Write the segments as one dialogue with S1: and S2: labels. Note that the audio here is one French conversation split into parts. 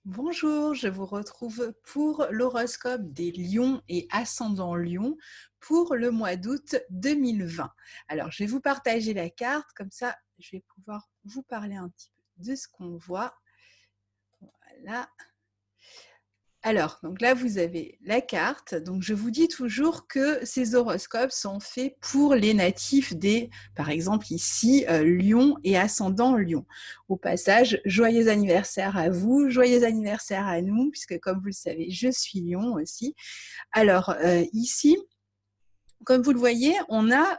S1: Bonjour, je vous retrouve pour l'horoscope des lions et ascendants lion pour le mois d'août 2020. Alors, je vais vous partager la carte, comme ça, je vais pouvoir vous parler un petit peu de ce qu'on voit. Voilà. Alors, donc là, vous avez la carte. Donc, je vous dis toujours que ces horoscopes sont faits pour les natifs des, par exemple ici, Lion et ascendant Lion. Au passage, joyeux anniversaire à vous, joyeux anniversaire à nous, puisque comme vous le savez, je suis Lion aussi. Alors, ici, comme vous le voyez, on a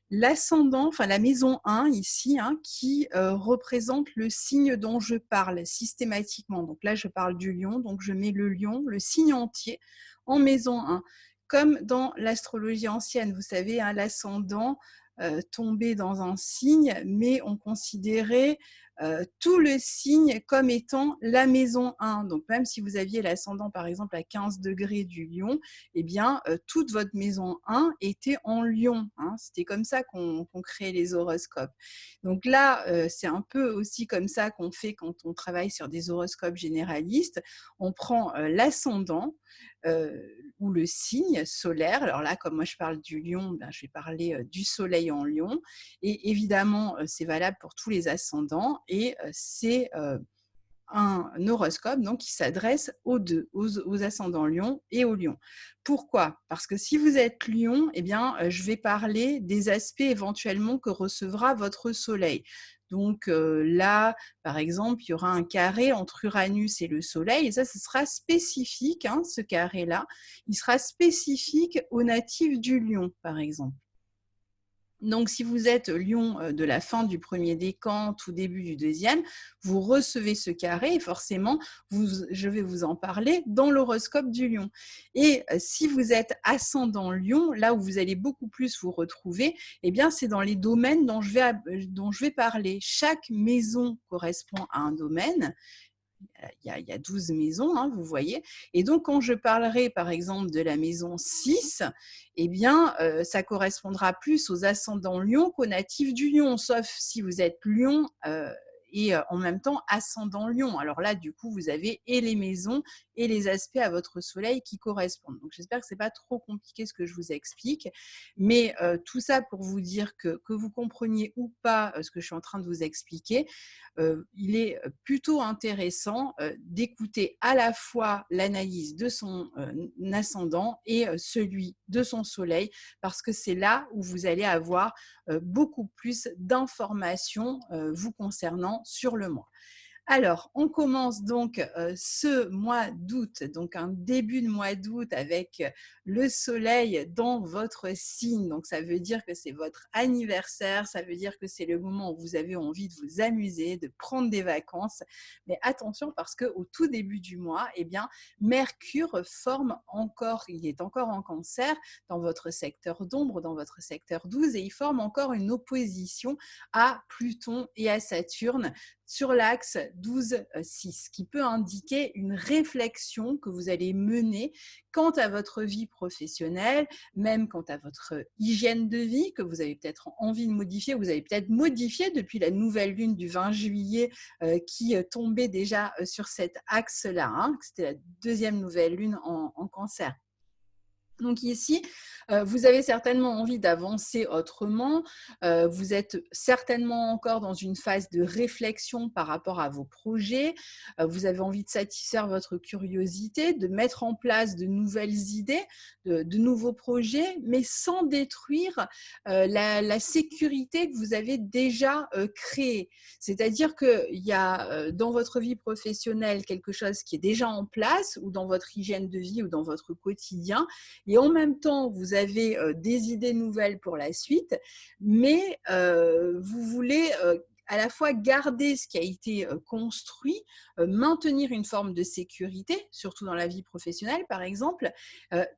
S1: l'ascendant, enfin la maison 1 ici, qui représente le signe dont je parle systématiquement. Donc là, je parle du lion, donc je mets le lion, le signe entier, en maison 1. Comme dans l'astrologie ancienne, vous savez, l'ascendant tombait dans un signe, mais on considérait tout le signe comme étant la maison 1. Donc même si vous aviez l'ascendant par exemple à 15 degrés du lion, eh bien toute votre maison 1 était en lion. C'était comme ça qu'on créait les horoscopes. Donc là, c'est un peu aussi comme ça qu'on fait quand on travaille sur des horoscopes généralistes. On prend l'ascendant ou le signe solaire. Alors là, comme moi je parle du lion, ben, je vais parler du soleil en lion. Et évidemment, c'est valable pour tous les ascendants et c'est un horoscope donc, qui s'adresse aux deux, aux ascendants lion et aux lions. Pourquoi? Parce que si vous êtes lion, eh bien, je vais parler des aspects éventuellement que recevra votre soleil. Donc là, par exemple, il y aura un carré entre Uranus et le soleil, et ça, ce sera spécifique, ce carré-là. Il sera spécifique aux natifs du lion, par exemple. Donc, si vous êtes lion de la fin du premier décan, tout début du deuxième, vous recevez ce carré et forcément, je vais vous en parler dans l'horoscope du lion. Et si vous êtes ascendant lion, là où vous allez beaucoup plus vous retrouver, eh bien, c'est dans les domaines dont je vais parler. Chaque maison correspond à un domaine. Il y a 12 maisons, vous voyez. Et donc, quand je parlerai, par exemple, de la maison 6, eh bien, ça correspondra plus aux ascendants lion qu'aux natifs du lion, sauf si vous êtes lion et en même temps ascendant lion. Alors là, du coup, vous avez et les maisons et les aspects à votre soleil qui correspondent. Donc, j'espère que ce n'est pas trop compliqué ce que je vous explique. Mais tout ça pour vous dire que vous compreniez ou pas ce que je suis en train de vous expliquer, il est plutôt intéressant d'écouter à la fois l'analyse de son ascendant et celui de son soleil, parce que c'est là où vous allez avoir beaucoup plus d'informations vous concernant sur le mois. Alors, on commence donc ce mois d'août, donc un début de mois d'août avec le soleil dans votre signe. Donc, ça veut dire que c'est votre anniversaire, ça veut dire que c'est le moment où vous avez envie de vous amuser, de prendre des vacances. Mais attention parce qu'au tout début du mois, eh bien, Mercure forme encore, il est encore en Cancer dans votre secteur d'ombre, dans votre secteur 12, et il forme encore une opposition à Pluton et à Saturne sur l'axe 12-6, ce qui peut indiquer une réflexion que vous allez mener quant à votre vie professionnelle, même quant à votre hygiène de vie, que vous avez peut-être envie de modifier, vous avez peut-être modifié depuis la nouvelle lune du 20 juillet qui tombait déjà sur cet axe-là, c'était la deuxième nouvelle lune en Cancer. Donc ici, vous avez certainement envie d'avancer autrement, vous êtes certainement encore dans une phase de réflexion par rapport à vos projets, vous avez envie de satisfaire votre curiosité, de mettre en place de nouvelles idées, de nouveaux projets, mais sans détruire la sécurité que vous avez déjà créée. C'est-à-dire qu'il y a dans votre vie professionnelle quelque chose qui est déjà en place, ou dans votre hygiène de vie, ou dans votre quotidien, et en même temps, vous avez des idées nouvelles pour la suite, mais vous voulez à la fois garder ce qui a été construit, maintenir une forme de sécurité, surtout dans la vie professionnelle par exemple,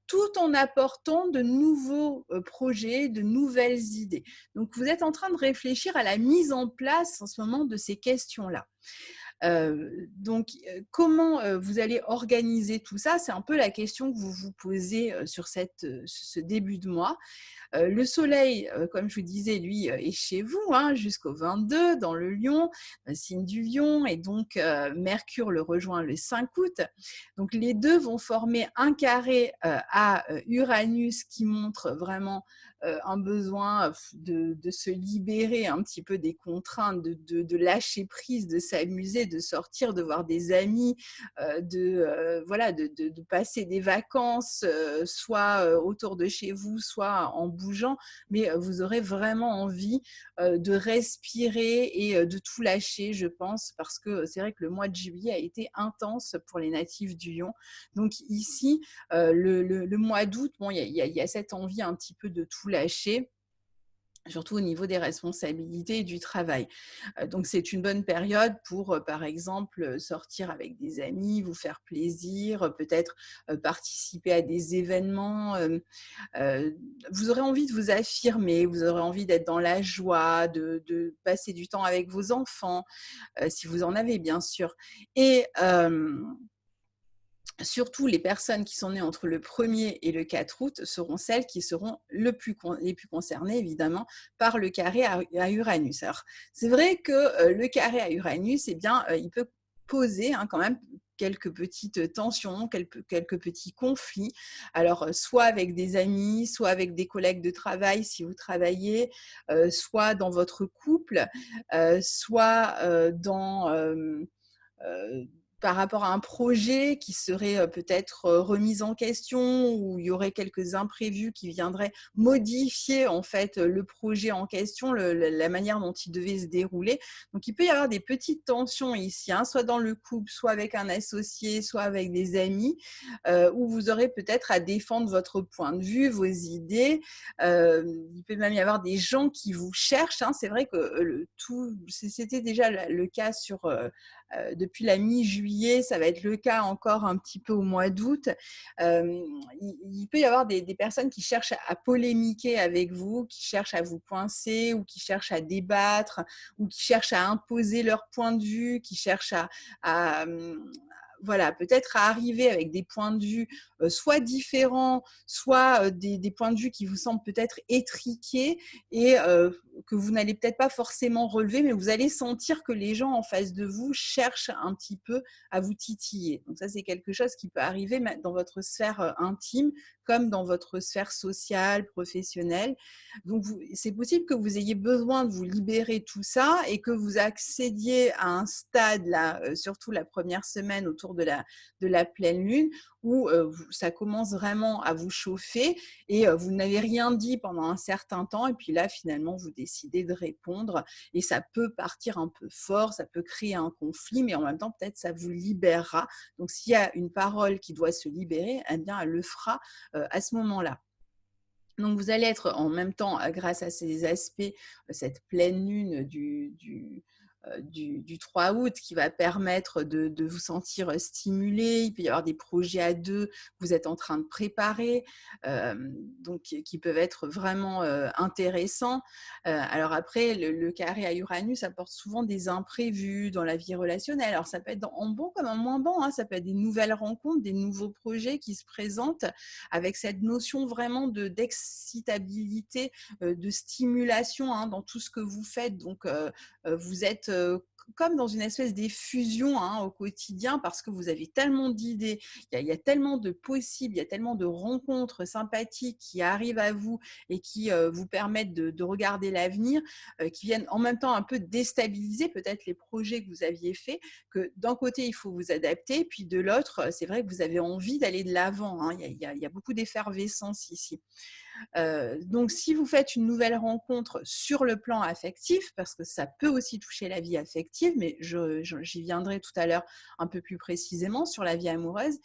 S1: tout en apportant de nouveaux projets, de nouvelles idées. Donc vous êtes en train de réfléchir à la mise en place en ce moment de ces questions-là. Comment vous allez organiser tout ça? C'est un peu la question que vous vous posez sur ce début de mois. Le soleil, comme je vous disais, lui, est chez vous hein, jusqu'au 22 dans le Lion, signe du Lion, et donc Mercure le rejoint le 5 août. Donc les deux vont former un carré à Uranus qui montre vraiment un besoin de se libérer un petit peu des contraintes, de lâcher prise, de s'amuser, de sortir, de voir des amis, voilà, de passer des vacances, soit autour de chez vous, soit en bougeant, mais vous aurez vraiment envie de respirer et de tout lâcher, je pense, parce que c'est vrai que le mois de juillet a été intense pour les natifs du Lion. Donc ici, le mois d'août, bon, il y a cette envie un petit peu de tout lâcher, surtout au niveau des responsabilités et du travail. Donc, c'est une bonne période pour, par exemple, sortir avec des amis, vous faire plaisir, peut-être participer à des événements. Vous aurez envie de vous affirmer, vous aurez envie d'être dans la joie, de passer du temps avec vos enfants, si vous en avez, bien sûr. Et surtout, les personnes qui sont nées entre le 1er et le 4 août seront celles qui seront les plus concernées, évidemment, par le carré à Uranus. Alors, c'est vrai que le carré à Uranus, eh bien, il peut poser hein, quand même quelques petites tensions, quelques petits conflits. Alors, soit avec des amis, soit avec des collègues de travail si vous travaillez, soit dans votre couple, soit dans... par rapport à un projet qui serait peut-être remis en question, où il y aurait quelques imprévus qui viendraient modifier en fait le projet en question, la manière dont il devait se dérouler. Donc il peut y avoir des petites tensions ici, hein, soit dans le couple, soit avec un associé, soit avec des amis, où vous aurez peut-être à défendre votre point de vue, vos idées. Il peut même y avoir des gens qui vous cherchent, hein. C'est vrai que c'était déjà le cas depuis la mi-juillet, ça va être le cas encore un petit peu au mois d'août. Il peut y avoir des personnes qui cherchent à polémiquer avec vous, qui cherchent à vous coincer ou qui cherchent à débattre ou qui cherchent à imposer leur point de vue, qui cherchent à, voilà, peut-être à arriver avec des points de vue soit différents, soit des points de vue qui vous semblent peut-être étriqués et que vous n'allez peut-être pas forcément relever, mais vous allez sentir que les gens en face de vous cherchent un petit peu à vous titiller. Donc ça, c'est quelque chose qui peut arriver dans votre sphère intime comme dans votre sphère sociale, professionnelle. Donc, c'est possible que vous ayez besoin de vous libérer de tout ça et que vous accédiez à un stade, là, surtout la première semaine autour de la pleine lune, où ça commence vraiment à vous chauffer et vous n'avez rien dit pendant un certain temps et puis là, finalement, vous décidez de répondre et ça peut partir un peu fort, ça peut créer un conflit, mais en même temps, peut-être ça vous libérera. Donc, s'il y a une parole qui doit se libérer, eh bien, elle le fera à ce moment-là. Donc, vous allez être en même temps, grâce à ces aspects, cette pleine lune du 3 août qui va permettre de vous sentir stimulé. Il peut y avoir des projets à deux que vous êtes en train de préparer, donc qui peuvent être vraiment intéressants. Alors après, le carré à Uranus apporte souvent des imprévus dans la vie relationnelle. Alors ça peut être en bon comme en moins bon, hein. Ça peut être des nouvelles rencontres, des nouveaux projets qui se présentent avec cette notion vraiment d'excitabilité, de stimulation hein, dans tout ce que vous faites. Donc vous êtes comme dans une espèce d'effusion hein, au quotidien parce que vous avez tellement d'idées, il y a tellement de possibles, il y a tellement de rencontres sympathiques qui arrivent à vous et qui vous permettent de regarder l'avenir, qui viennent en même temps un peu déstabiliser peut-être les projets que vous aviez faits, que d'un côté, il faut vous adapter, puis de l'autre, c'est vrai que vous avez envie d'aller de l'avant. Hein, il y a beaucoup d'effervescence ici. Donc, si vous faites une nouvelle rencontre sur le plan affectif, parce que ça peut aussi toucher la vie affective, mais j'y viendrai tout à l'heure un peu plus précisément sur la vie amoureuse.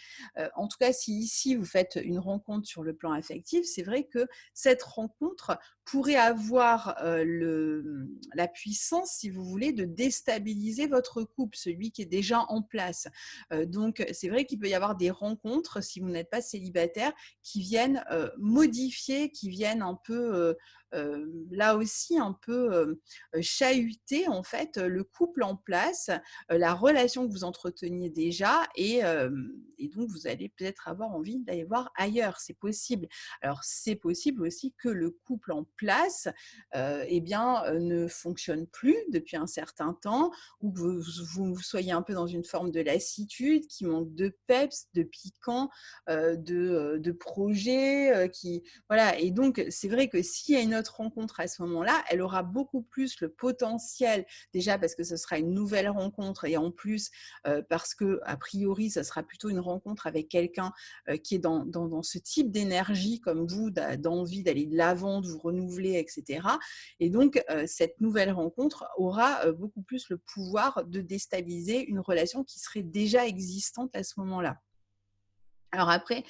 S1: En tout cas, si ici vous faites une rencontre sur le plan affectif, c'est vrai que cette rencontre pourrait avoir la puissance, si vous voulez, de déstabiliser votre couple, celui qui est déjà en place. Donc, c'est vrai qu'il peut y avoir des rencontres, si vous n'êtes pas célibataire, qui viennent modifier, qui viennent un peu là aussi un peu chahuter en fait le couple en place, la relation que vous entreteniez déjà et donc vous allez peut-être avoir envie d'aller voir ailleurs, c'est possible. Alors c'est possible aussi que le couple en place, eh bien, ne fonctionne plus depuis un certain temps ou que vous soyez un peu dans une forme de lassitude, qui manque de peps, de piquant, de projets, qui voilà et donc c'est vrai que s'il y a une autre rencontre à ce moment-là, elle aura beaucoup plus le potentiel, déjà parce que ce sera une nouvelle rencontre et en plus, parce qu'a priori, ça sera plutôt une rencontre avec quelqu'un, qui est dans ce type d'énergie comme vous, d'envie d'aller de l'avant, de vous renouveler et cetera et donc cette nouvelle rencontre aura, beaucoup plus le pouvoir de déstabiliser une relation qui serait déjà existante à ce moment-là. Alors après,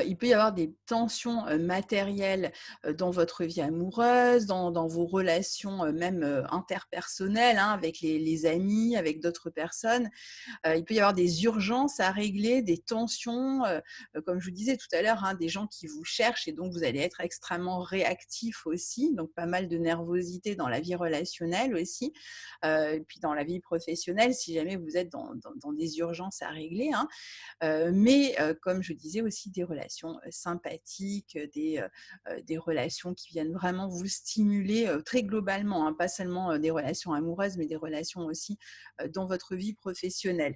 S1: il peut y avoir des tensions, matérielles, dans votre vie amoureuse, dans vos relations, même, interpersonnelles, hein, avec les amis, avec d'autres personnes. Il peut y avoir des urgences à régler, des tensions, comme je vous disais tout à l'heure, hein, des gens qui vous cherchent et donc vous allez être extrêmement réactif aussi, donc pas mal de nervosité dans la vie relationnelle aussi, et puis dans la vie professionnelle si jamais vous êtes dans des urgences à régler, hein. Mais comme je disais aussi des relations sympathiques, des relations qui viennent vraiment vous stimuler très globalement, hein, pas seulement des relations amoureuses, mais des relations aussi dans votre vie professionnelle.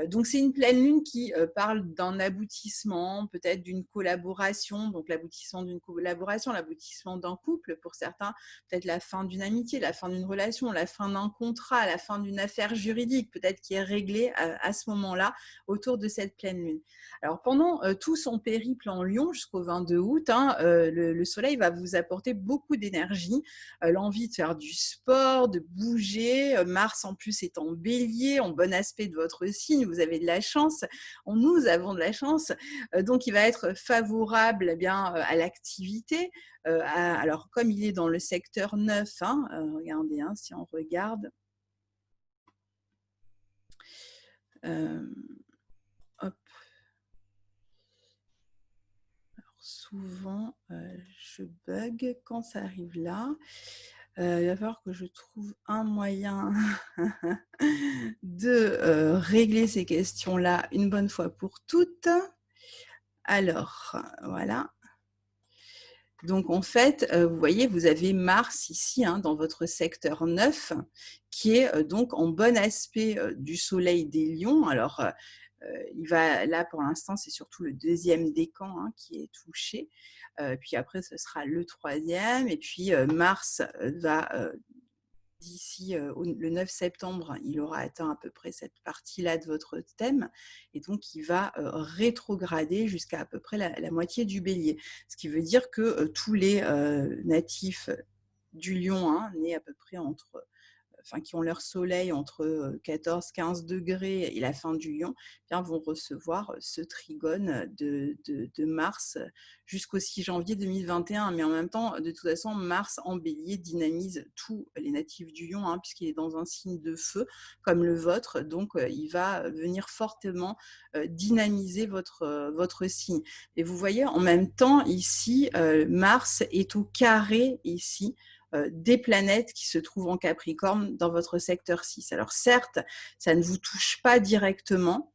S1: Donc c'est une pleine lune qui parle d'un aboutissement, peut-être d'une collaboration, donc l'aboutissement d'une collaboration, l'aboutissement d'un couple pour certains, peut-être la fin d'une amitié, la fin d'une relation, la fin d'un contrat, la fin d'une affaire juridique, peut-être qui est réglée à ce moment-là autour de cette pleine lune. Alors pendant tout son périple en Lion jusqu'au 22 août, hein, le soleil va vous apporter beaucoup d'énergie, l'envie de faire du sport, de bouger. Mars en plus est en bélier, en bon aspect de votre signe, vous avez de la chance, nous avons de la chance, donc il va être favorable eh bien, à l'activité. Alors comme il est dans le secteur 9, hein, regardez, hein, si on regarde, hop, souvent je bug quand ça arrive là. Il va falloir que je trouve un moyen de régler ces questions-là une bonne fois pour toutes. Alors, voilà. Donc, en fait, vous voyez, vous avez Mars ici, hein, dans votre secteur 9, qui est donc en bon aspect du Soleil des Lions. Alors, il va, là, pour l'instant, c'est surtout le deuxième décan hein, qui est touché. Puis après, ce sera le troisième. Et puis, Mars va d'ici le 9 septembre, il aura atteint à peu près cette partie-là de votre thème et donc il va rétrograder jusqu'à à peu près la moitié du bélier. Ce qui veut dire que tous les natifs du lion, hein, nés à peu près entre enfin, qui ont leur soleil entre 14-15 degrés et la fin du lion, eh bien, vont recevoir ce trigone de Mars jusqu'au 6 janvier 2021. Mais en même temps, de toute façon, Mars en bélier dynamise tous les natifs du lion, hein, puisqu'il est dans un signe de feu comme le vôtre. Donc, il va venir fortement dynamiser votre signe. Et vous voyez, en même temps, ici, Mars est au carré ici des planètes qui se trouvent en Capricorne dans votre secteur 6. Alors certes, ça ne vous touche pas directement,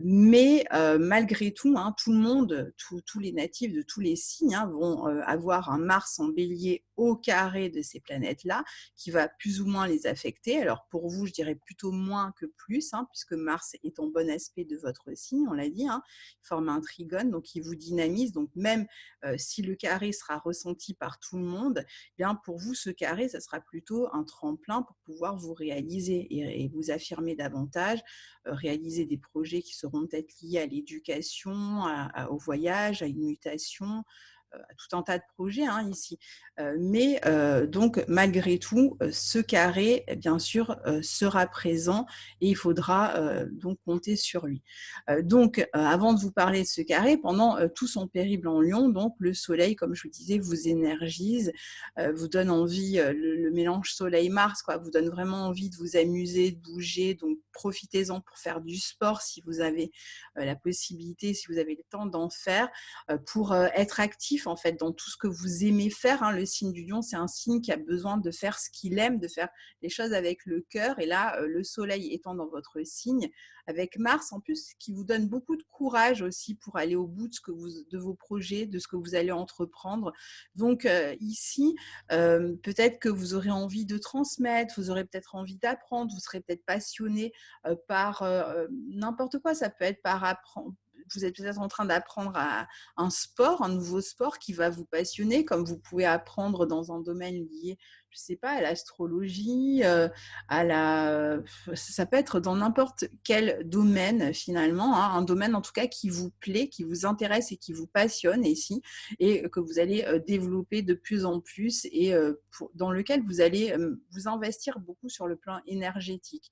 S1: mais malgré tout, hein, tout le monde, tous les natifs de tous les signes hein, vont avoir un Mars en bélier au carré de ces planètes-là, qui va plus ou moins les affecter. Alors pour vous, je dirais plutôt moins que plus, hein, puisque Mars est en bon aspect de votre signe, on l'a dit, hein, il forme un trigone, donc il vous dynamise. Donc même si le carré sera ressenti par tout le monde, bien pour vous, ce carré, ça sera plutôt un tremplin pour pouvoir vous réaliser et vous affirmer davantage, réaliser des projets qui seront peut-être liés à l'éducation, au voyage, à une mutation, à tout un tas de projets hein, ici. Mais donc, malgré tout, ce carré, bien sûr, sera présent et il faudra donc compter sur lui. Donc, avant de vous parler de ce carré, pendant tout son périple en Lion, donc le Soleil, comme je vous disais, vous énergise, vous donne envie, le mélange Soleil-Mars, quoi, vous donne vraiment envie de vous amuser, de bouger. Donc, profitez-en pour faire du sport si vous avez la possibilité, si vous avez le temps d'en faire, pour être actif actif en fait dans tout ce que vous aimez faire, hein. Le signe du lion, c'est un signe qui a besoin de faire ce qu'il aime, de faire les choses avec le cœur. Et là, le soleil étant dans votre signe, avec Mars en plus, qui vous donne beaucoup de courage aussi pour aller au bout de vos projets, de ce que vous allez entreprendre. Donc ici, peut-être que vous aurez envie de transmettre, vous aurez peut-être envie d'apprendre, vous serez peut-être passionné par n'importe quoi. Ça peut être par apprendre. Vous êtes peut-être en train d'apprendre un sport, un nouveau sport qui va vous passionner, comme vous pouvez apprendre dans un domaine lié, je ne sais pas, à l'astrologie, ça peut être dans n'importe quel domaine finalement, hein, un domaine en tout cas qui vous plaît, qui vous intéresse et qui vous passionne ici, et que vous allez développer de plus en plus, et dans lequel vous allez vous investir beaucoup sur le plan énergétique.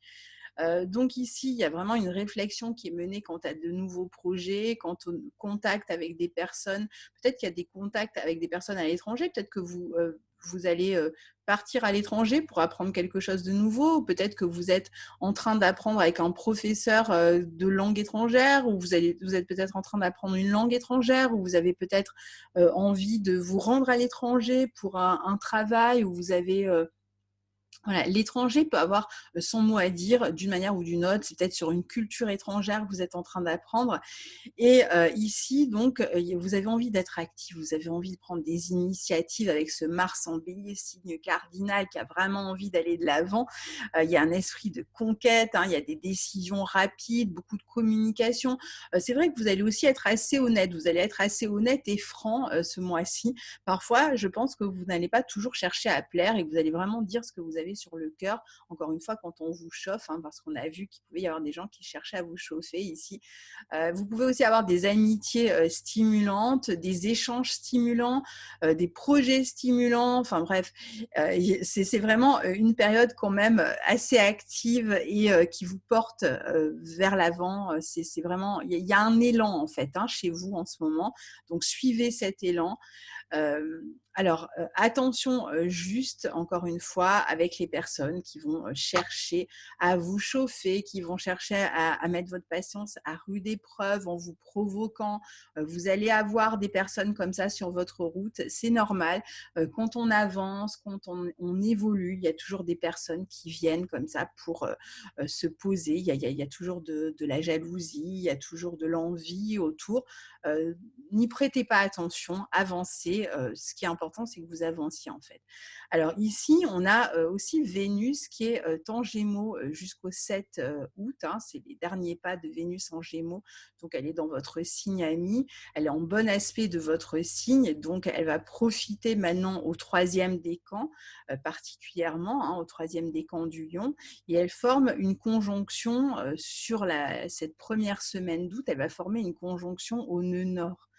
S1: Donc ici, il y a vraiment une réflexion qui est menée quant à de nouveaux projets, quant au contact avec des personnes. Peut-être qu'il y a des contacts avec des personnes à l'étranger, peut-être que vous allez partir à l'étranger pour apprendre quelque chose de nouveau, ou peut-être que vous êtes en train d'apprendre avec un professeur de langue étrangère, ou vous êtes peut-être en train d'apprendre une langue étrangère, ou vous avez peut-être envie de vous rendre à l'étranger pour un travail, où vous avez voilà, l'étranger peut avoir son mot à dire d'une manière ou d'une autre. C'est peut-être sur une culture étrangère que vous êtes en train d'apprendre. Et ici, donc, vous avez envie d'être actif, vous avez envie de prendre des initiatives avec ce Mars en Bélier, signe cardinal, qui a vraiment envie d'aller de l'avant. Il y a un esprit de conquête, hein, il y a des décisions rapides, beaucoup de communication. C'est vrai que vous allez aussi être assez honnête, vous allez être assez honnête et franc ce mois-ci. Parfois, je pense que vous n'allez pas toujours chercher à plaire, et que vous allez vraiment dire ce que vous avez sur le cœur. Encore une fois, quand on vous chauffe, hein, parce qu'on a vu qu'il pouvait y avoir des gens qui cherchaient à vous chauffer ici. Vous pouvez aussi avoir des amitiés stimulantes, des échanges stimulants, des projets stimulants. Enfin bref, c'est vraiment une période quand même assez active, et qui vous porte vers l'avant. C'est vraiment, il y a un élan en fait, hein, chez vous en ce moment. Donc suivez cet élan. Alors, attention juste, encore une fois, avec les personnes qui vont chercher à vous chauffer, qui vont chercher à mettre votre patience à rude épreuve en vous provoquant. Vous allez avoir des personnes comme ça sur votre route, c'est normal. Quand on avance, quand on évolue, il y a toujours des personnes qui viennent comme ça pour se poser. Il y a toujours de la jalousie, il y a toujours de l'envie autour. N'y prêtez pas attention, avancez. Ce qui est important, c'est que vous avanciez en fait. Alors ici, on a aussi Vénus qui est en Gémeaux jusqu'au 7 août. Hein, c'est les derniers pas de Vénus en Gémeaux. Donc elle est dans votre signe ami. Elle est en bon aspect de votre signe. Donc elle va profiter maintenant au troisième décan, particulièrement, hein, au troisième décan du Lion. Et elle forme une conjonction sur cette première semaine d'août. Elle va former une conjonction au nœud nord.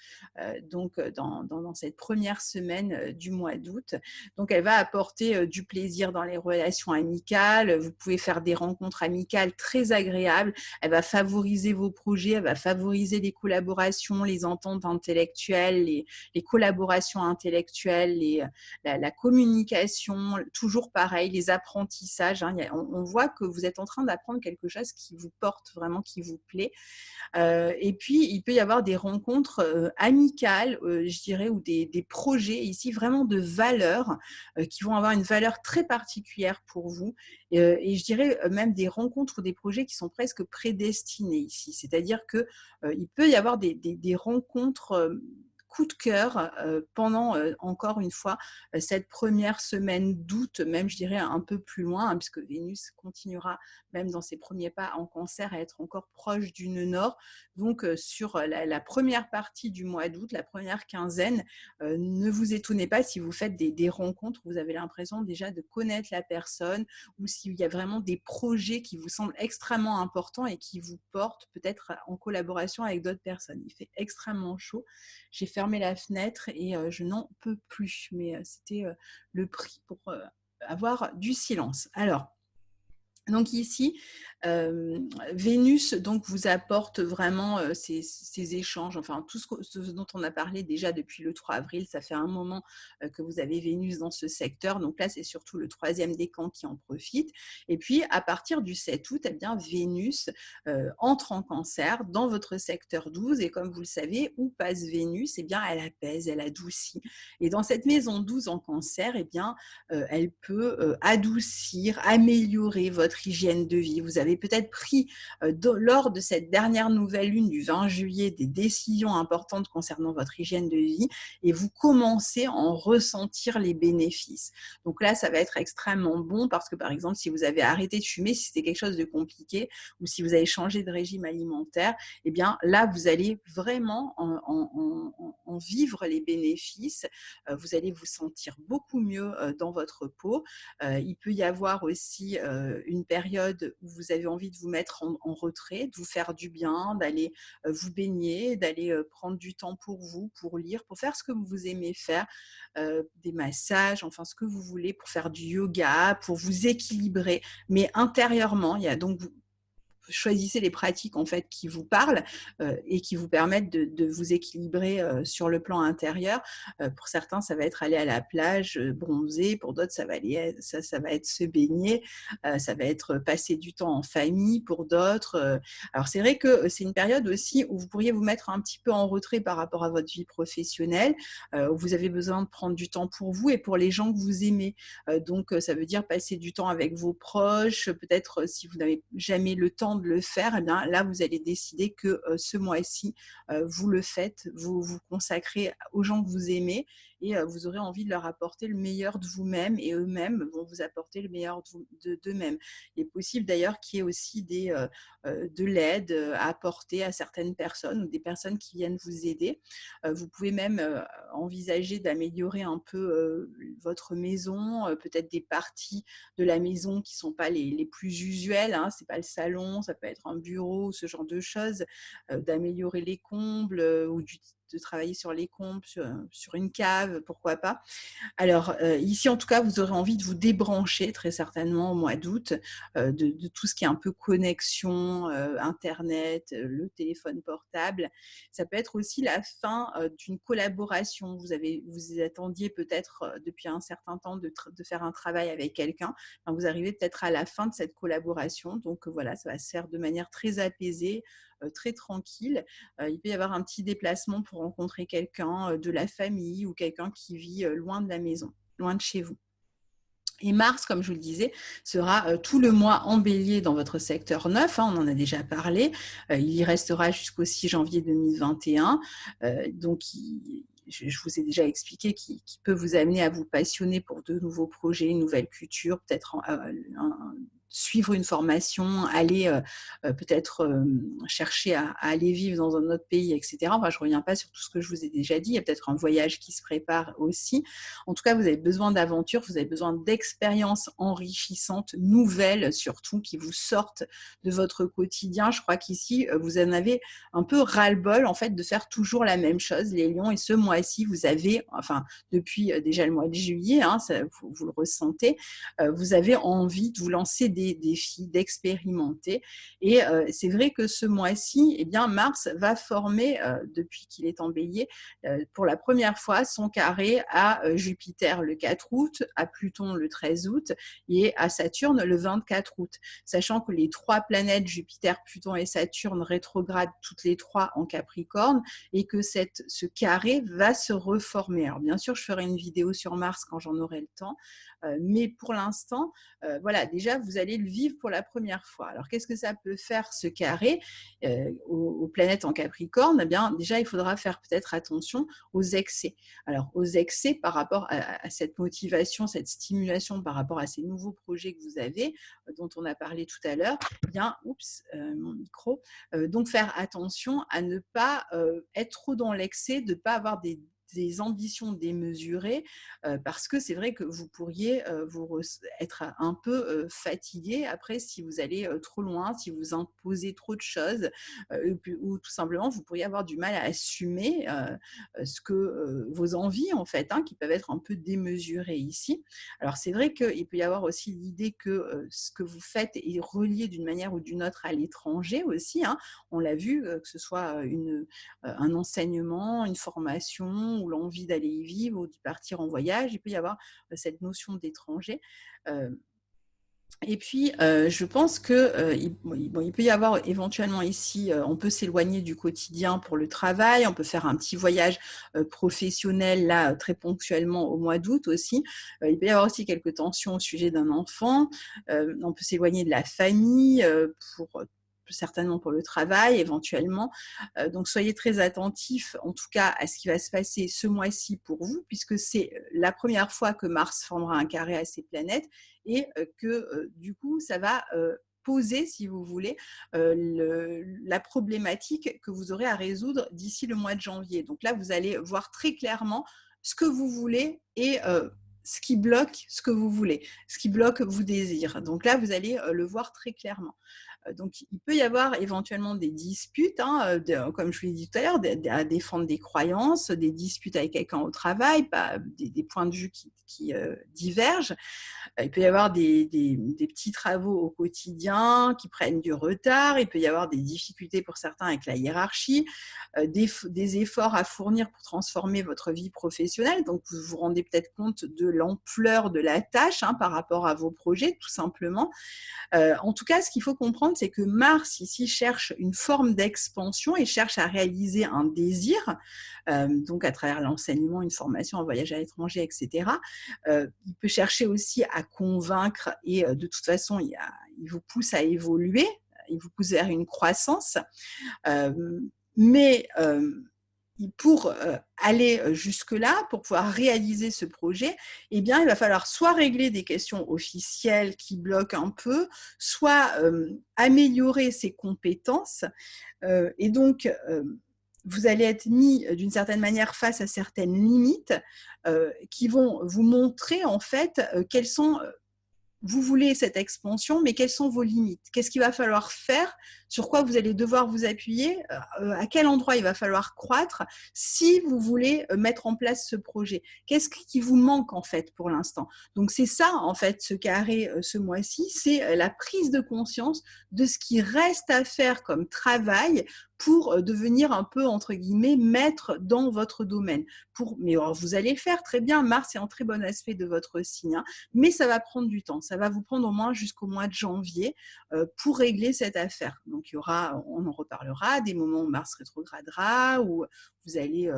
S1: Donc dans cette première semaine du mois d'août. Donc elle va apporter du plaisir dans les relations amicales. Vous pouvez faire des rencontres amicales très agréables. Elle va favoriser vos projets, elle va favoriser les collaborations, les ententes intellectuelles, les collaborations intellectuelles, la communication, toujours pareil, les apprentissages. Hein. On voit que vous êtes en train d'apprendre quelque chose qui vous porte vraiment, qui vous plaît. Et puis, il peut y avoir des rencontres amicales, je dirais, ou des projets ici vraiment de valeurs qui vont avoir une valeur très particulière pour vous. Et je dirais même des rencontres ou des projets qui sont presque prédestinés ici. C'est-à-dire qu'il peut y avoir des rencontres coup de cœur pendant, encore une fois, cette première semaine d'août, même je dirais un peu plus loin, hein, puisque Vénus continuera même dans ses premiers pas en Cancer à être encore proche du nœud nord. Donc sur la première partie du mois d'août, la première quinzaine, ne vous étonnez pas si vous faites des rencontres où vous avez l'impression déjà de connaître la personne, ou s'il y a vraiment des projets qui vous semblent extrêmement importants et qui vous portent peut-être en collaboration avec d'autres personnes. Il fait extrêmement chaud. J'ai fermé la fenêtre et je n'en peux plus. Mais c'était le prix pour avoir du silence. Alors, Donc ici, Vénus donc vous apporte vraiment, ces échanges, enfin tout ce dont on a parlé déjà depuis le 3 avril. Ça fait un moment, que vous avez Vénus dans ce secteur. Donc là, c'est surtout le troisième décan qui en profite. Et puis à partir du 7 août, eh bien Vénus, entre en Cancer dans votre secteur 12 et comme vous le savez, où passe Vénus? Eh bien elle apaise, elle adoucit. Et dans cette maison 12 en Cancer, eh bien, elle peut adoucir, améliorer votre hygiène de vie. Vous avez peut-être pris lors de cette dernière nouvelle lune du 20 juillet des décisions importantes concernant votre hygiène de vie et vous commencez à en ressentir les bénéfices. Donc là, ça va être extrêmement bon parce que par exemple, si vous avez arrêté de fumer, si c'était quelque chose de compliqué ou si vous avez changé de régime alimentaire, eh bien là, vous allez vraiment en vivre les bénéfices. Vous allez vous sentir beaucoup mieux dans votre peau. Il peut y avoir aussi une période où vous avez envie de vous mettre en retrait, de vous faire du bien, d'aller vous baigner, d'aller prendre du temps pour vous, pour lire, pour faire ce que vous aimez faire, des massages, enfin ce que vous voulez, pour faire du yoga, pour vous équilibrer. Mais intérieurement, il y a donc choisissez les pratiques en fait qui vous parlent et qui vous permettent de vous équilibrer sur le plan intérieur. Pour certains, ça va être aller à la plage, bronzer. Pour d'autres, ça va être se baigner. Ça va être passer du temps en famille. Pour d'autres, alors c'est vrai que c'est une période aussi où vous pourriez vous mettre un petit peu en retrait par rapport à votre vie professionnelle, où vous avez besoin de prendre du temps pour vous et pour les gens que vous aimez. Donc, ça veut dire passer du temps avec vos proches. Peut-être si vous n'avez jamais le temps de le faire, eh bien, là, vous allez décider que ce mois-ci, vous le faites, vous vous consacrez aux gens que vous aimez et vous aurez envie de leur apporter le meilleur de vous-même et eux-mêmes vont vous apporter le meilleur d'eux-mêmes. Il est possible d'ailleurs qu'il y ait aussi de l'aide à apporter à certaines personnes ou des personnes qui viennent vous aider. Vous pouvez même envisager d'améliorer un peu votre maison, peut-être des parties de la maison qui ne sont pas les plus usuelles, hein, ce n'est pas le salon, ça peut être un bureau, ce genre de choses, d'améliorer les combles ou de travailler sur les combles, sur une cave, pourquoi pas. Alors, ici, en tout cas, vous aurez envie de vous débrancher très certainement au mois d'août de tout ce qui est un peu connexion, internet, le téléphone portable. Ça peut être aussi la fin d'une collaboration. Vous attendiez peut-être depuis un certain temps de faire un travail avec quelqu'un. Enfin, vous arrivez peut-être à la fin de cette collaboration. Donc voilà, ça va se faire de manière très apaisée, très tranquille. Il peut y avoir un petit déplacement pour rencontrer quelqu'un de la famille ou quelqu'un qui vit loin de la maison, loin de chez vous. Et Mars, comme je vous le disais, sera tout le mois en bélier dans votre secteur 9, hein, on en a déjà parlé. Il y restera jusqu'au 6 janvier 2021. Donc, je vous ai déjà expliqué qu'il peut vous amener à vous passionner pour de nouveaux projets, une nouvelle culture, peut-être suivre une formation, aller peut-être chercher à aller vivre dans un autre pays, etc. Enfin, je ne reviens pas sur tout ce que je vous ai déjà dit. Il y a peut-être un voyage qui se prépare aussi. En tout cas, vous avez besoin d'aventure, vous avez besoin d'expériences enrichissantes, nouvelles surtout, qui vous sortent de votre quotidien. Je crois qu'ici, vous en avez un peu ras-le-bol en fait de faire toujours la même chose, les lions. Et ce mois-ci, vous avez, enfin depuis déjà le mois de juillet, hein, vous le ressentez, vous avez envie de vous lancer des défis, d'expérimenter. Et c'est vrai que ce mois-ci, eh bien, Mars va former, depuis qu'il est en bélier, pour la première fois son carré à Jupiter le 4 août, à Pluton le 13 août et à Saturne le 24 août. Sachant que les trois planètes, Jupiter, Pluton et Saturne, rétrogradent toutes les trois en Capricorne et que ce carré va se reformer. Alors bien sûr, je ferai une vidéo sur Mars quand j'en aurai le temps, mais pour l'instant, voilà, déjà, vous allez le vivre pour la première fois. Alors, qu'est-ce que ça peut faire, ce carré aux planètes en Capricorne? Eh bien, déjà, il faudra faire peut-être attention aux excès. Alors, aux excès par rapport à cette motivation, cette stimulation par rapport à ces nouveaux projets que vous avez, dont on a parlé tout à l'heure, eh bien, mon micro. Donc, faire attention à ne pas être trop dans l'excès, de ne pas avoir des des ambitions démesurées, parce que c'est vrai que vous pourriez être un peu fatigué après si vous allez trop loin, si vous imposez trop de choses, ou tout simplement vous pourriez avoir du mal à assumer vos envies en fait, hein, qui peuvent être un peu démesurées ici. Alors c'est vrai qu'il peut y avoir aussi l'idée que ce que vous faites est relié d'une manière ou d'une autre à l'étranger aussi, hein. On l'a vu, que ce soit un enseignement, une formation ou l'envie d'aller y vivre ou de partir en voyage, il peut y avoir cette notion d'étranger. Et puis, je pense que, il peut y avoir éventuellement ici, on peut s'éloigner du quotidien pour le travail, on peut faire un petit voyage, professionnel là, très ponctuellement au mois d'août aussi. Il peut y avoir aussi quelques tensions au sujet d'un enfant. On peut s'éloigner de la famille, certainement pour le travail éventuellement. Donc soyez très attentifs en tout cas à ce qui va se passer ce mois-ci pour vous, puisque c'est la première fois que Mars formera un carré à ces planètes et que du coup, ça va poser, si vous voulez, la problématique que vous aurez à résoudre d'ici le mois de janvier. Donc là, vous allez voir très clairement ce que vous voulez et ce qui bloque ce que vous voulez, ce qui bloque vos désirs. Donc là, vous allez le voir très clairement. Donc, il peut y avoir éventuellement des disputes, hein, comme je vous l'ai dit tout à l'heure, à défendre des croyances, des disputes avec quelqu'un au travail, des points de vue qui divergent. Il peut y avoir des petits travaux au quotidien qui prennent du retard. Il peut y avoir des difficultés pour certains avec la hiérarchie, des efforts à fournir pour transformer votre vie professionnelle. Donc, vous vous rendez peut-être compte de l'ampleur de la tâche, hein, par rapport à vos projets, tout simplement. En tout cas, ce qu'il faut comprendre, c'est que Mars, ici, cherche une forme d'expansion et cherche à réaliser un désir, donc à travers l'enseignement, une formation, un voyage à l'étranger, etc. Il peut chercher aussi à convaincre et de toute façon, il vous pousse à évoluer, il vous pousse vers une croissance. Mais pour aller jusque-là, pour pouvoir réaliser ce projet, eh bien, il va falloir soit régler des questions officielles qui bloquent un peu, soit améliorer ses compétences. Et donc, vous allez être mis d'une certaine manière face à certaines limites qui vont vous montrer en fait quelles sont vous voulez cette expansion, mais quelles sont vos limites? Qu'est-ce qu'il va falloir faire? Sur quoi vous allez devoir vous appuyer? À quel endroit il va falloir croître si vous voulez mettre en place ce projet? Qu'est-ce qui vous manque en fait pour l'instant? Donc c'est ça en fait ce carré ce mois-ci, c'est la prise de conscience de ce qui reste à faire comme travail pour devenir un peu, entre guillemets, maître dans votre domaine. Mais alors, vous allez le faire très bien, Mars est en très bon aspect de votre signe, hein, mais ça va prendre du temps. Ça va vous prendre au moins jusqu'au mois de janvier pour régler cette affaire. Donc, il y aura, on en reparlera, des moments où Mars rétrogradera, où vous allez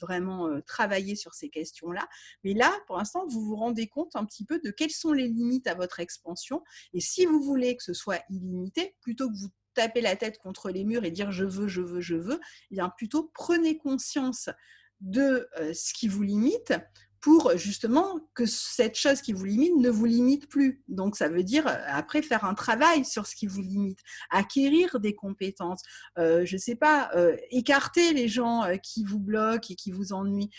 S1: vraiment travailler sur ces questions-là. Mais là, pour l'instant, vous vous rendez compte un petit peu de quelles sont les limites à votre expansion. Et si vous voulez que ce soit illimité, plutôt que vous taper la tête contre les murs et dire je veux, je veux, je veux, eh bien plutôt prenez conscience de ce qui vous limite pour justement que cette chose qui vous limite ne vous limite plus. Donc, ça veut dire après faire un travail sur ce qui vous limite, acquérir des compétences, je ne sais pas, écarter les gens qui vous bloquent et qui vous ennuient,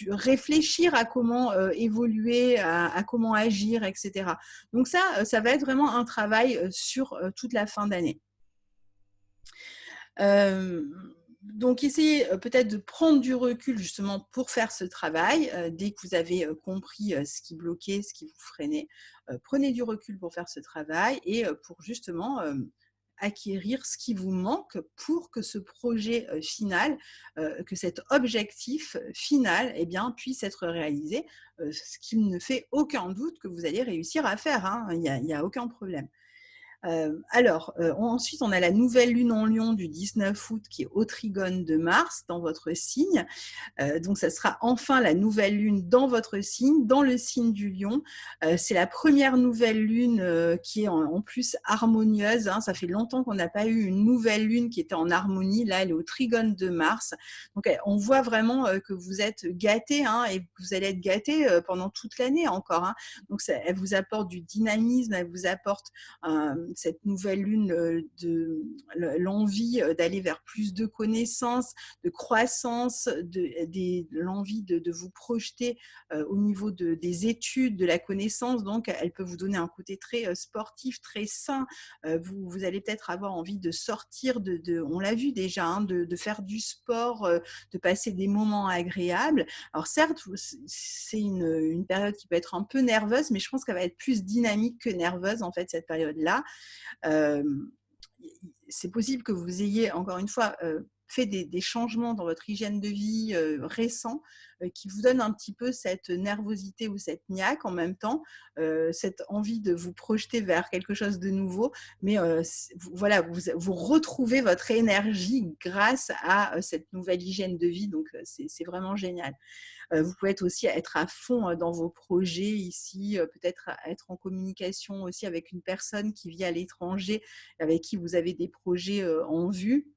S1: réfléchir à comment évoluer, à comment agir, etc. Donc ça va être vraiment un travail sur toute la fin d'année. Donc, essayez peut-être de prendre du recul justement pour faire ce travail. Dès que vous avez compris ce qui bloquait, ce qui vous freinait, prenez du recul pour faire ce travail et pour justement acquérir ce qui vous manque pour que ce projet final, que cet objectif final eh bien, puisse être réalisé, ce qui ne fait aucun doute que vous allez réussir à faire, hein, il n'y a aucun problème. Ensuite, on a la nouvelle lune en Lion du 19 août qui est au trigone de Mars dans votre signe. Donc, ça sera enfin la nouvelle lune dans votre signe, dans le signe du Lion. C'est la première nouvelle lune qui est en plus harmonieuse, hein. Ça fait longtemps qu'on n'a pas eu une nouvelle lune qui était en harmonie. Là, elle est au trigone de Mars. Donc, on voit vraiment que vous êtes gâtés, hein, et que vous allez être gâtés pendant toute l'année encore, hein. Donc, elle vous apporte du dynamisme, elle vous apporte cette nouvelle lune l'envie d'aller vers plus de connaissances, de croissance, l'envie de vous projeter au niveau des études, de la connaissance. Donc, elle peut vous donner un côté très sportif, très sain. Vous allez peut-être avoir envie de sortir, on l'a vu déjà, hein, de faire du sport, de passer des moments agréables. Alors certes, c'est une période qui peut être un peu nerveuse, mais je pense qu'elle va être plus dynamique que nerveuse, en fait, cette période-là. C'est possible que vous ayez, encore une fois, fait des changements dans votre hygiène de vie récents qui vous donnent un petit peu cette nervosité ou cette niaque en même temps, cette envie de vous projeter vers quelque chose de nouveau. Mais voilà, vous retrouvez votre énergie grâce à cette nouvelle hygiène de vie. Donc, c'est vraiment génial. Vous pouvez aussi être à fond dans vos projets ici, peut-être être en communication aussi avec une personne qui vit à l'étranger, avec qui vous avez des projets en vue.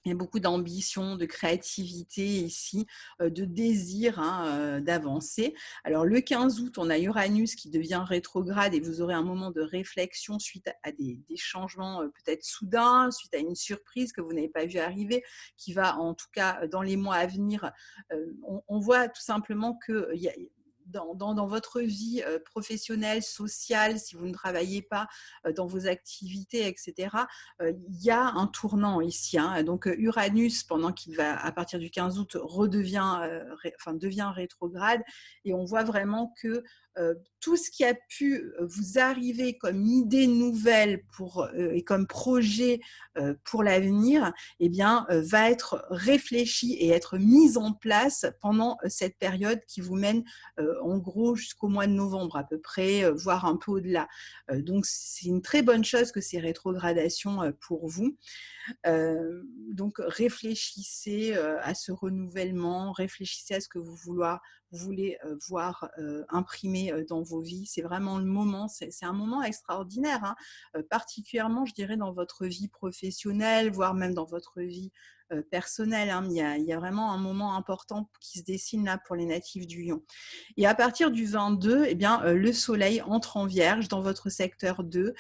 S1: Il y a beaucoup d'ambition, de créativité ici, de désir, hein, d'avancer. Alors le 15 août, on a Uranus qui devient rétrograde et vous aurez un moment de réflexion suite à des changements peut-être soudains, suite à une surprise que vous n'avez pas vu arriver, qui va en tout cas dans les mois à venir. On voit tout simplement que dans votre vie professionnelle, sociale, si vous ne travaillez pas dans vos activités, etc., il y a un tournant ici. Hein. Donc Uranus, pendant qu'il va, à partir du 15 août, devient rétrograde, et on voit vraiment que tout ce qui a pu vous arriver comme idée nouvelle et comme projet pour l'avenir, eh bien, va être réfléchi et être mis en place pendant cette période qui vous mène en gros jusqu'au mois de novembre à peu près, voire un peu au-delà. Donc, c'est une très bonne chose que ces rétrogradations pour vous. Donc, réfléchissez à ce renouvellement, réfléchissez à ce que vous voulez voir imprimé dans vos vies. C'est vraiment le moment, c'est un moment extraordinaire, hein, particulièrement, je dirais, dans votre vie professionnelle, voire même dans votre vie personnelle. Hein. Il y a vraiment un moment important qui se dessine là pour les natifs du Lion. Et à partir du 22, eh bien, le Soleil entre en Vierge dans votre secteur 2.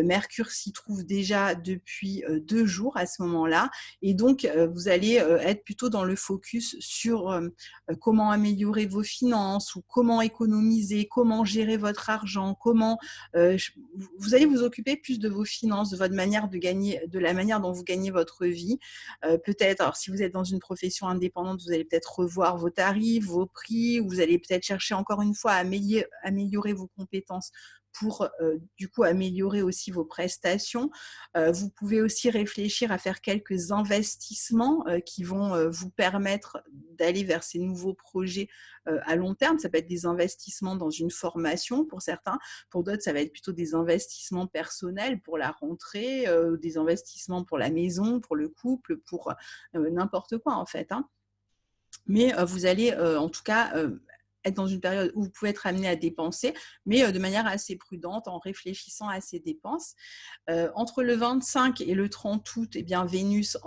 S1: Mercure s'y trouve déjà depuis 2 jours à ce moment-là. Et donc, vous allez être plutôt dans le focus sur comment améliorer vos finances ou comment économiser, comment gérer votre argent, vous allez vous occuper plus de vos finances, de votre manière de gagner, de la manière dont vous gagnez votre vie. Peut-être, alors si vous êtes dans une profession indépendante, vous allez peut-être revoir vos tarifs, vos prix, ou vous allez peut-être chercher encore une fois à améliorer vos compétences pour du coup améliorer aussi vos prestations. Vous pouvez aussi réfléchir à faire quelques investissements qui vont vous permettre d'aller vers ces nouveaux projets à long terme. Ça peut être des investissements dans une formation pour certains, pour d'autres ça va être plutôt des investissements personnels pour la rentrée, des investissements pour la maison, pour le couple, pour n'importe quoi en fait. Hein. Mais vous allez en tout cas être dans une période où vous pouvez être amené à dépenser, mais de manière assez prudente en réfléchissant à ces dépenses. Entre le 25 et le 30 août, eh bien, Vénus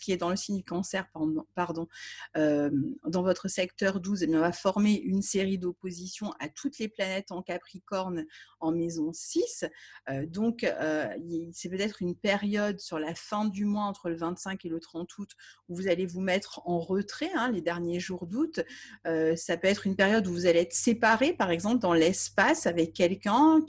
S1: qui est dans le signe du Cancer, dans votre secteur 12, eh bien, va former une série d'oppositions à toutes les planètes en Capricorne en maison 6. Donc, c'est peut-être une période sur la fin du mois, entre le 25 et le 30 août, où vous allez vous mettre en retrait, hein, les derniers jours d'août. Ça peut être une période où vous allez être séparés, par exemple, dans l'espace avec quelqu'un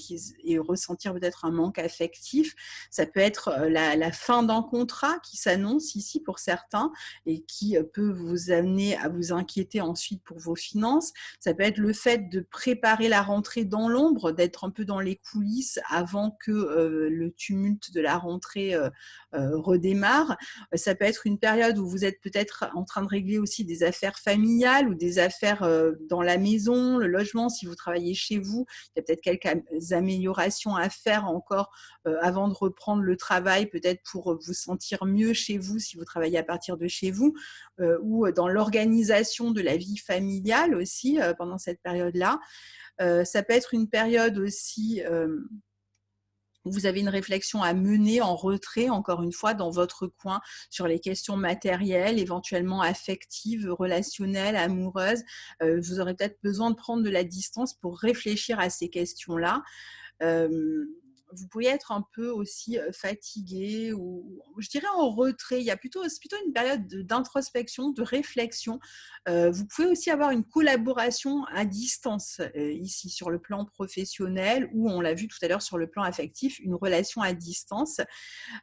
S1: et ressentir peut-être un manque affectif. Ça peut être la fin d'un contrat qui s'annonce ici pour certains et qui peut vous amener à vous inquiéter ensuite pour vos finances. Ça peut être le fait de préparer la rentrée dans l'ombre, d'être un peu dans les coulisses avant que le tumulte de la rentrée redémarre. Ça peut être une période où vous êtes peut-être en train de régler aussi des affaires familiales ou des affaires dans la maison, le logement, si vous travaillez chez vous. Il y a peut-être quelques améliorations à faire encore avant de reprendre le travail, peut-être pour vous sentir mieux chez vous si vous travaillez à partir de chez vous, ou dans l'organisation de la vie familiale aussi pendant cette période-là. Ça peut être une période aussi vous avez une réflexion à mener en retrait, encore une fois, dans votre coin, sur les questions matérielles, éventuellement affectives, relationnelles, amoureuses. Vous aurez peut-être besoin de prendre de la distance pour réfléchir à ces questions-là. vous pourriez être un peu aussi fatigué ou je dirais en retrait. C'est plutôt une période d'introspection, de réflexion. Vous pouvez aussi avoir une collaboration à distance ici sur le plan professionnel ou on l'a vu tout à l'heure sur le plan affectif, une relation à distance.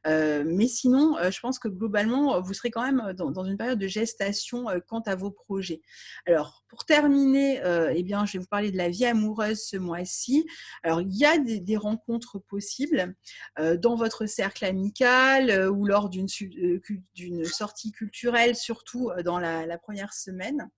S1: Mais sinon, je pense que globalement, vous serez quand même dans une période de gestation quant à vos projets. Alors, pour terminer, eh bien, je vais vous parler de la vie amoureuse ce mois-ci. Alors, il y a des rencontres possibles dans votre cercle amical ou lors d'une sortie culturelle, surtout dans la première semaine.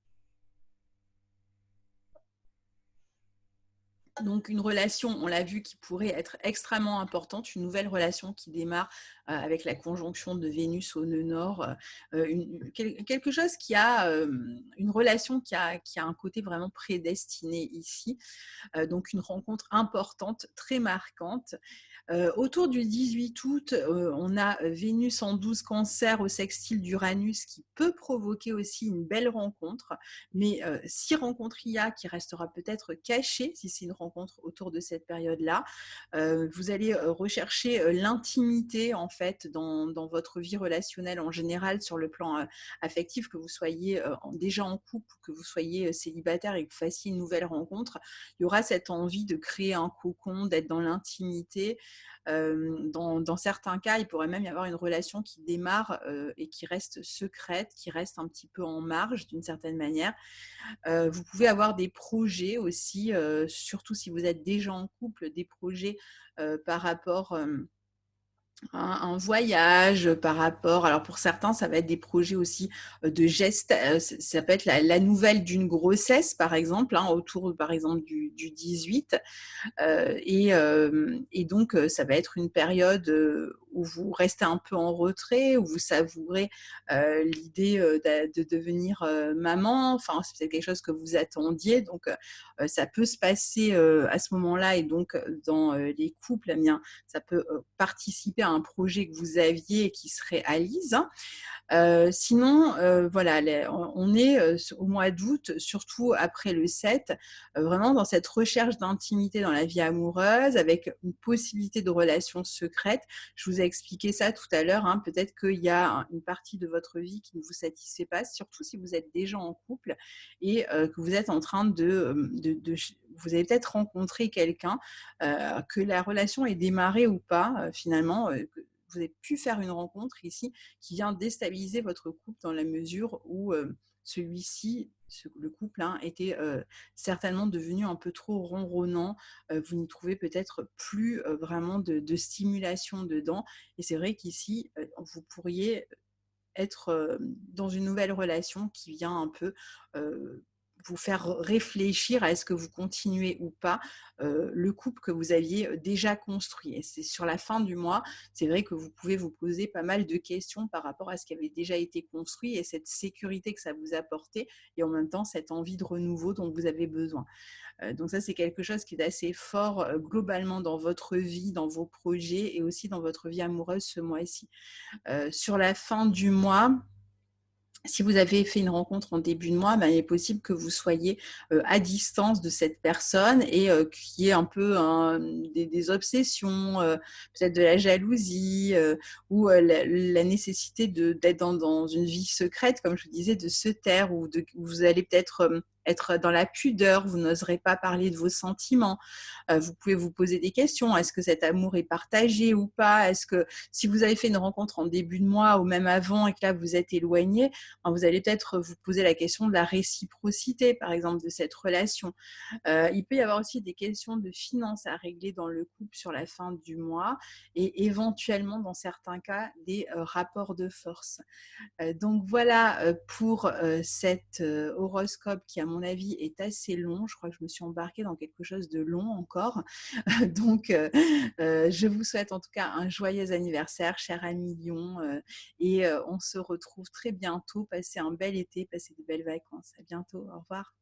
S1: Donc une relation, on l'a vu, qui pourrait être extrêmement importante, une nouvelle relation qui démarre avec la conjonction de Vénus au nœud nord, quelque chose qui a, une relation qui a un côté vraiment prédestiné ici, donc une rencontre importante, très marquante. Autour du 18 août, on a Vénus en 12 Cancer au sextile d'Uranus qui peut provoquer aussi une belle rencontre. Mais si rencontre il y a, qui restera peut-être cachée, si c'est une rencontre autour de cette période-là, vous allez rechercher l'intimité en fait dans votre vie relationnelle en général sur le plan affectif, que vous soyez déjà en couple ou que vous soyez célibataire et que vous fassiez une nouvelle rencontre. Il y aura cette envie de créer un cocon, d'être dans l'intimité. Dans certains cas, il pourrait même y avoir une relation qui démarre et qui reste secrète, qui reste un petit peu en marge d'une certaine manière. Vous pouvez avoir des projets aussi, surtout si vous êtes déjà en couple, des projets par rapport un voyage par rapport, alors pour certains, ça va être des projets aussi de gestes, ça peut être la nouvelle d'une grossesse, par exemple, hein, autour, par exemple, du 18. Et donc, ça va être une période où vous restez un peu en retrait, où vous savourez l'idée de devenir maman. Enfin, c'est peut-être quelque chose que vous attendiez. Donc, ça peut se passer à ce moment-là. Et donc, dans les couples, eh bien, ça peut participer à un projet que vous aviez et qui se réalise. Sinon, voilà, on est au mois d'août, surtout après le 7, vraiment dans cette recherche d'intimité dans la vie amoureuse, avec une possibilité de relations secrètes. Je vous ai expliqué ça tout à l'heure, hein. Peut-être qu'il y a une partie de votre vie qui ne vous satisfait pas, surtout si vous êtes déjà en couple et que vous êtes en train vous avez peut-être rencontré quelqu'un, que la relation ait démarré ou pas, finalement, que vous avez pu faire une rencontre ici qui vient déstabiliser votre couple dans la mesure où celui-ci, le couple, hein, était certainement devenu un peu trop ronronnant. Vous n'y trouvez peut-être plus vraiment de stimulation dedans. Et c'est vrai qu'ici, vous pourriez être dans une nouvelle relation qui vient un peu vous faire réfléchir à est-ce que vous continuez ou pas le couple que vous aviez déjà construit. Et c'est sur la fin du mois, c'est vrai que vous pouvez vous poser pas mal de questions par rapport à ce qui avait déjà été construit et cette sécurité que ça vous apportait et en même temps cette envie de renouveau dont vous avez besoin. Donc ça, c'est quelque chose qui est assez fort globalement dans votre vie, dans vos projets et aussi dans votre vie amoureuse ce mois-ci. Sur la fin du mois, si vous avez fait une rencontre en début de mois, ben, il est possible que vous soyez à distance de cette personne et qu'il y ait un peu des obsessions, peut-être de la jalousie ou la nécessité d'être dans une vie secrète, comme je vous disais, de se taire ou vous allez peut-être être dans la pudeur, vous n'oserez pas parler de vos sentiments. Vous pouvez vous poser des questions. Est-ce que cet amour est partagé ou pas? Est-ce que si vous avez fait une rencontre en début de mois ou même avant et que là vous êtes éloigné, vous allez peut-être vous poser la question de la réciprocité, par exemple, de cette relation. Il peut y avoir aussi des questions de finances à régler dans le couple sur la fin du mois et éventuellement, dans certains cas, des rapports de force. Donc voilà pour cet horoscope qui, à mon avis, est assez long. Je crois que je me suis embarquée dans quelque chose de long encore. Donc, je vous souhaite en tout cas un joyeux anniversaire, cher ami Lion. Et on se retrouve très bientôt. Passez un bel été, passez de belles vacances. À bientôt. Au revoir.